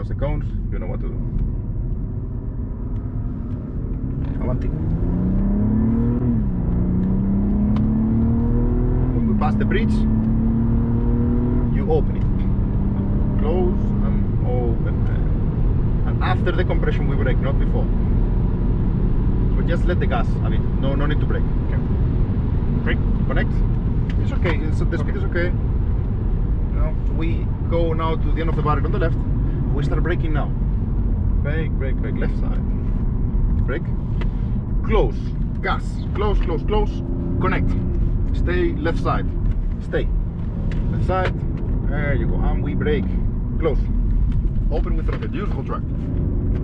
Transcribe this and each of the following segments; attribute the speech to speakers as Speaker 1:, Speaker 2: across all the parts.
Speaker 1: Pass the cones, you know what to do. Avanti. When we pass the bridge, you open it. Close and open. And after the compression we brake, not before. So just let the gas a bit. No need to brake.
Speaker 2: Okay. Brake.
Speaker 1: Connect. It's okay. The speed is okay. Now we go now to the end of the barrier on the left. We start braking now. Brake, brake, brake. Left side. Brake. Close. Gas. Close, close, close. Connect. Stay left side. Stay. Left side. There you go. And we brake. Close. Open with throttle. Usable track.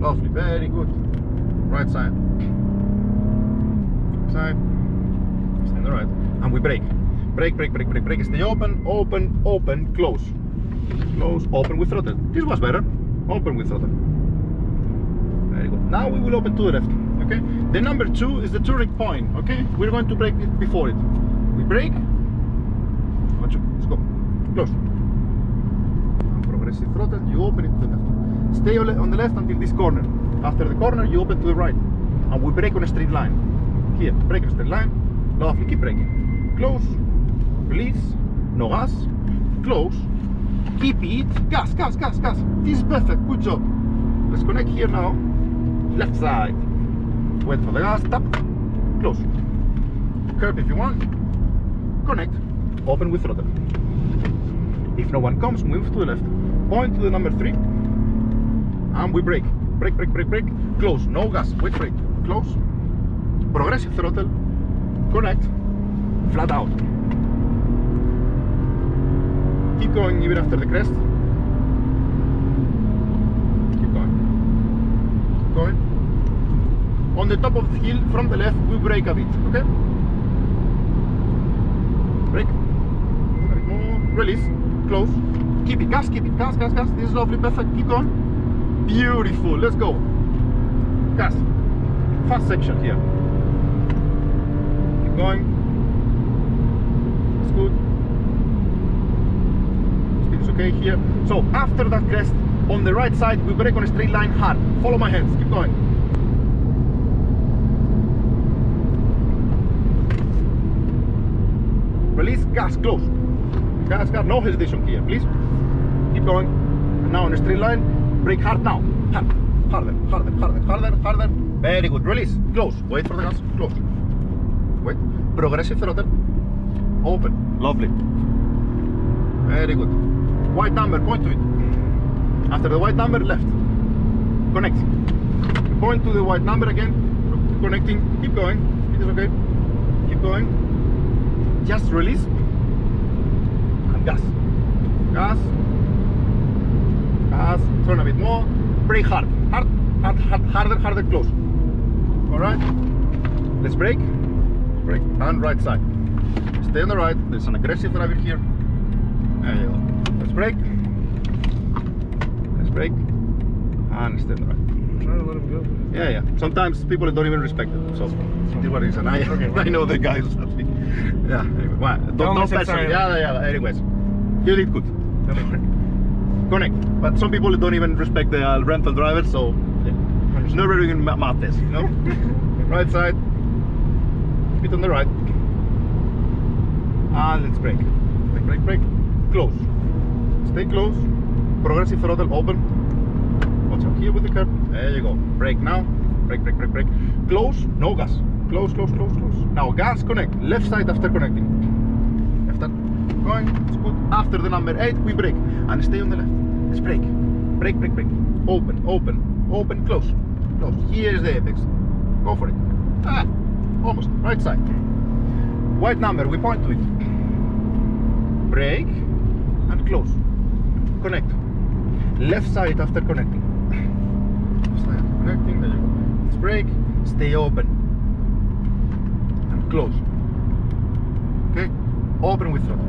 Speaker 1: Lovely. Very good. Right side. Side. Stay on the right. And we brake. Brake, brake, brake, brake, brake. Stay open, open, open, close. Close, open with throttle. This was better. Open with throttle. Very good. Now we will open to the left. Okay? The number 2 is the turning point. Okay? We're going to brake it before it. We brake. Let's go. Close. And progressive throttle. You open it to the left. Stay on the left until this corner. After the corner, you open to the right. And we brake on a straight line. Here, brake on a straight line. Lovely. Keep braking. Close. Release, no gas, close, keep it, gas, gas, gas, gas. This is perfect, good job. Let's connect here now, left side. Wait for the gas, tap, close. Curb if you want, connect, open with throttle. If no one comes, move to the left. Point to the number 3, and we brake. Brake, brake, brake, brake, close, no gas, wait, brake, close. Progressive throttle, connect, flat out. Keep going even after the crest. Keep going. Keep going. On the top of the hill from the left, we brake a bit, okay? Brake. A bit more. Release. Close. Keep it. Gas, keep it. Gas, gas, gas. This is lovely. Perfect. Keep going. Beautiful. Let's go. Gas. Fast section here. Keep going. It's good. Okay, here. So after that crest, on the right side, we brake on a straight line hard. Follow my hands. Keep going. Release. Gas. Close. Gas. Gas. No hesitation here, please. Keep going. And now on a straight line, brake hard now. Hard. Harder. Harder. Harder. Harder. Harder. Very good. Release. Close. Wait for the gas. Close. Wait. Progressive throttle. Open. Lovely. Very good. White number, point to it. After the white number, left. Connect. Point to the white number again. Connecting. Keep going. Speed is okay. Keep going. Just release. And gas. Gas. Gas. Turn a bit more. Brake hard. Hard. Hard. Hard. Harder. Harder. Close. Alright. Let's brake. Brake. And right side. Stay on the right. There's an aggressive driver here. There you go. Let's brake. Let's brake. And stay on the right.
Speaker 2: Try to let him go.
Speaker 1: Yeah, yeah. Sometimes people don't even respect it. So, this is what it is. And I know the guys. Yeah, anyway. Well, don't person. Yeah. Anyways, you did good. Connect. But some people don't even respect the rental drivers, so yeah. Nurburgring Lap test, you know? Right side. Keep it on the right. And let's brake. Brake, brake, brake. Close. Stay close. Progressive throttle open. Watch out here with the curb. There you go. Brake now. Brake, brake, brake, brake. Close. No gas. Close, close, close, close. Now gas, connect. Left side after connecting. Left side. Going. It's good. After the number 8, we brake. And stay on the left. Let's brake. Brake, brake, brake. Open, open, open, close. Close. Here's the apex. Go for it. Ah, almost. Right side. White number, we point to it. Brake and close. Connect. Left side after connecting. Left side after connecting, there you go. Let's brake, stay open. And close. Okay? Open with throttle.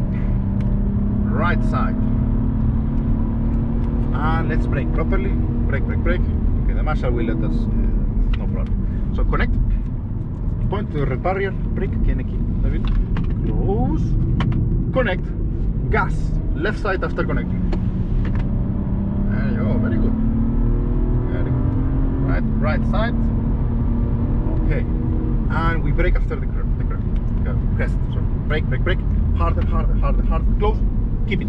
Speaker 1: Right side. And let's brake properly. Brake, brake, brake. Okay, the marshal will let us, no problem. So connect. Point to the red barrier. Brake, close. Connect. Gas. Left side after connecting. There you go, very good. Right side. Okay. And we brake after the crest. Sorry. Brake. Harder. Close. Keep it.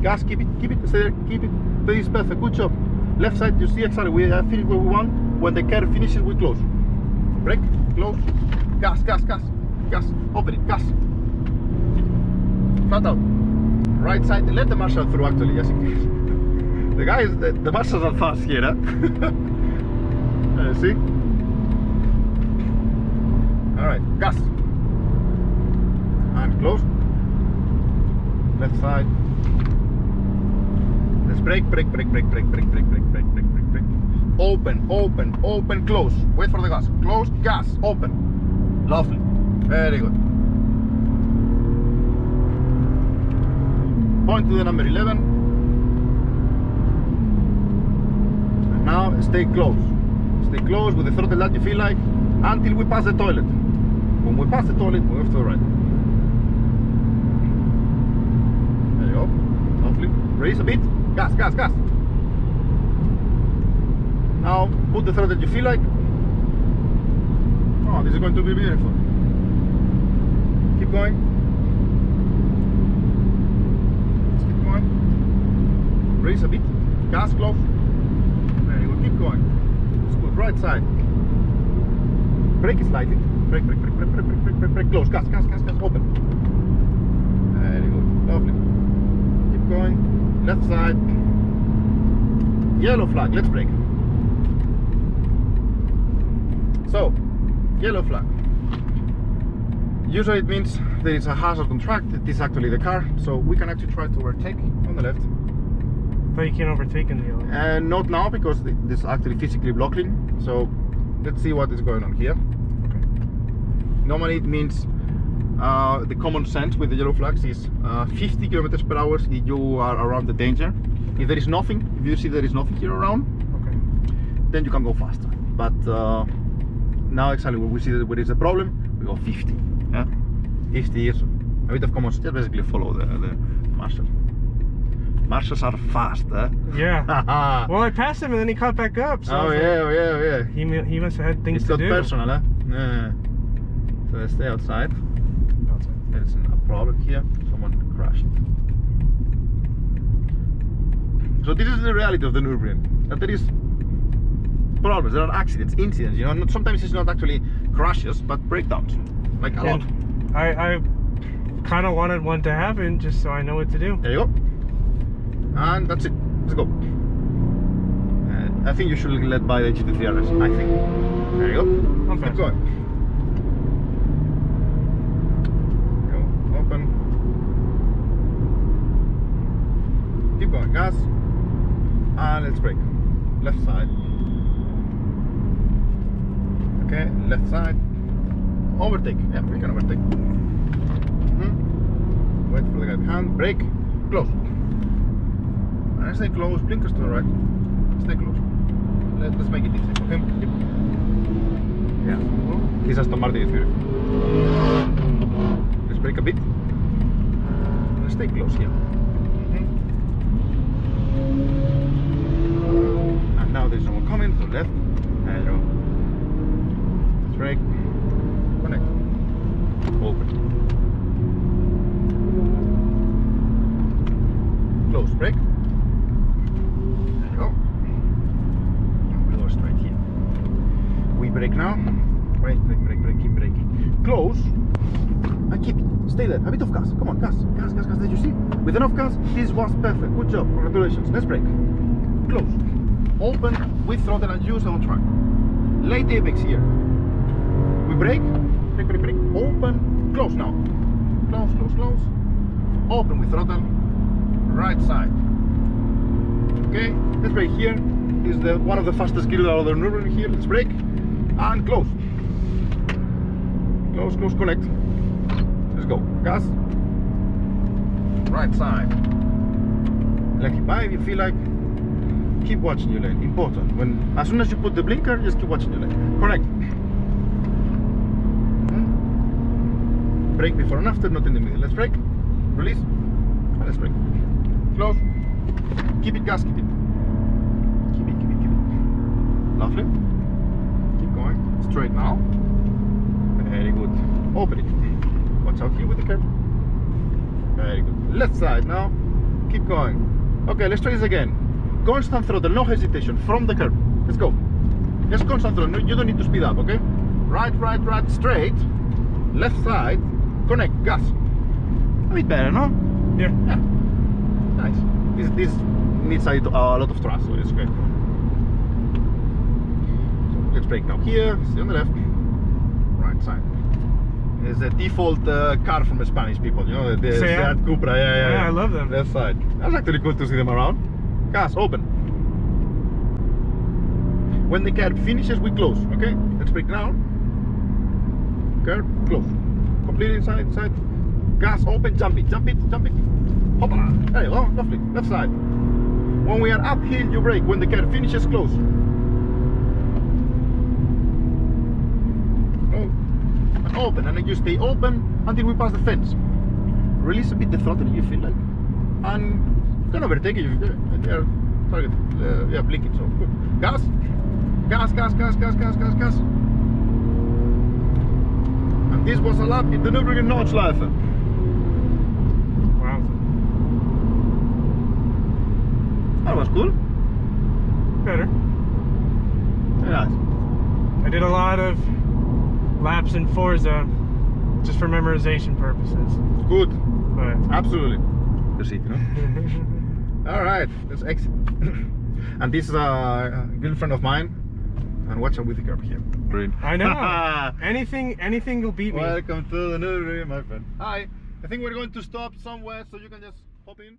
Speaker 1: Gas, keep it. Stay there. Keep it. This is perfect. Good job. Left side, you see exactly. We have finished where we want. When the curve finishes, we close. Brake. Close. Gas. Open it. Gas. Flat out. Right side. Let the marshal through actually, just in case. The guys, the marshals are fast here, huh? See? Alright, gas. And close. Left side. Let's brake. Open, close. Wait for the gas. Close, gas, open. Lovely. Very good. Point to the number 11. And now stay close. Stay close with the throttle that you feel like until we pass the toilet. When we pass the toilet, we move to the right. There you go. Lovely. Raise a bit. Gas. Now put the throttle that you feel like. Oh, this is going to be beautiful. Keep going. Keep going. Raise a bit. Gas close. There you go. Keep going. It's good. Right side. Brake it slightly. Brake. Close. Gas. Open. Very good. Lovely. Keep going. Left side. Yellow flag. Let's brake. So, yellow flag. Usually it means there is a hazard on track. This is actually the car, so we can actually try to overtake on the left.
Speaker 2: But you can't overtake in the yellow.
Speaker 1: Not now because this is actually physically blocking. So let's see what is going on here.
Speaker 2: Okay.
Speaker 1: Normally it means the common sense with the yellow flags is 50 kilometers per hour if you are around the danger. If there is nothing, if you see there is nothing here around,
Speaker 2: okay,
Speaker 1: then you can go faster. But now exactly when we see that there is a problem, we go 50. Yeah? 50 is a bit of common sense. Just basically follow the marshal. Marshals are fast, eh?
Speaker 2: Yeah. Well, I passed him and then he caught back up. So
Speaker 1: Oh yeah.
Speaker 2: He must have had things
Speaker 1: It's
Speaker 2: to
Speaker 1: got
Speaker 2: do.
Speaker 1: personal, eh? Yeah. So let's stay outside.
Speaker 2: Outside.
Speaker 1: There's a problem here. Someone crashed. So this is the reality of the Nurburgring. That there is problems, there are accidents, incidents, you know. Sometimes it's not actually crashes, but breakdowns, like a lot.
Speaker 2: I kind of wanted one to happen just so I know what to do.
Speaker 1: There you go. And that's it. Let's go. I think you should let by the GT3 RS. I think. There you go.
Speaker 2: I'm fast.
Speaker 1: Keep going. Go. Open. Keep going. Gas. And let's brake. Left side. Okay. Left side. Overtake. Yeah, we can overtake. Wait for the guy behind. Brake. Close. And stay close. Blinkers to the right. Stay close. Let's make it easy. Okay. Yep. Yeah. This Aston Martin is beautiful. Let's brake a bit. Let's stay close here. And now there's someone coming to the left. There you go. Let's brake. Connect. Open. Close. Brake. There you go. We'll go straight here. We brake now. Brake. Keep braking. Close. And keep it. Stay there. A bit of gas. Come on, gas. Did you see? With enough gas, this was perfect. Good job. Congratulations. Let's brake. Close. Open with throttle and use on track. Late apex here. We brake. Brake. Open. Close now. Close. Open with throttle. Right side. Okay. Let's brake here. This is one of the fastest gears out of the Nurburgring here. Let's brake. And close. Close. Connect. Let's go. Gas. Right side. Let it by if you feel like. Keep watching your lane. Important. As soon as you put the blinker, just keep watching your lane. Connect. Brake before and after, not in the middle. Let's brake. Release. And let's brake. Close. Keep it, gas. Keep it. Lovely. Keep going. Straight now. Very good. Open it. Watch out here with the curb. Very good. Left side now. Keep going. Okay, let's try this again. Constant throttle, no hesitation. From the curb. Let's go. Just constant throttle. No, you don't need to speed up, okay? Right, right, right. Straight. Left side. Connect. Gas. A bit better, no?
Speaker 2: Yeah.
Speaker 1: Yeah. Nice. This needs a lot of thrust, so it's great. So let's brake now here. Stay on the left. Right side. It's the default car from the Spanish people, you know, the Seat Cupra. Yeah,
Speaker 2: I love them.
Speaker 1: Left side. That's actually cool to see them around. Gas open. When the curb finishes, we close. Okay, let's brake now. Curb close. Complete inside. Gas open. Jump it. Hoppla. There you go. Lovely. Left side. When we are uphill, you brake. When the curb finishes, close. Open, and then you stay open until we pass the fence. Release a bit the throttle if you feel like, and you can overtake it if they are target, yeah, blinking. So good. Gas. And this was a lap in the Nurburgring Lav.
Speaker 2: Wow.
Speaker 1: That was cool.
Speaker 2: Better.
Speaker 1: Very nice.
Speaker 2: I did a lot of laps in Forza just for memorization purposes.
Speaker 1: Good.
Speaker 2: But
Speaker 1: Absolutely. The seat, you know. All right, let's exit. And this is a girlfriend of mine. And watch out with the curb here. Green.
Speaker 2: I know. anything will beat me.
Speaker 1: Welcome to the Nurburgring, my friend. Hi. I think we're going to stop somewhere, so you can just hop in.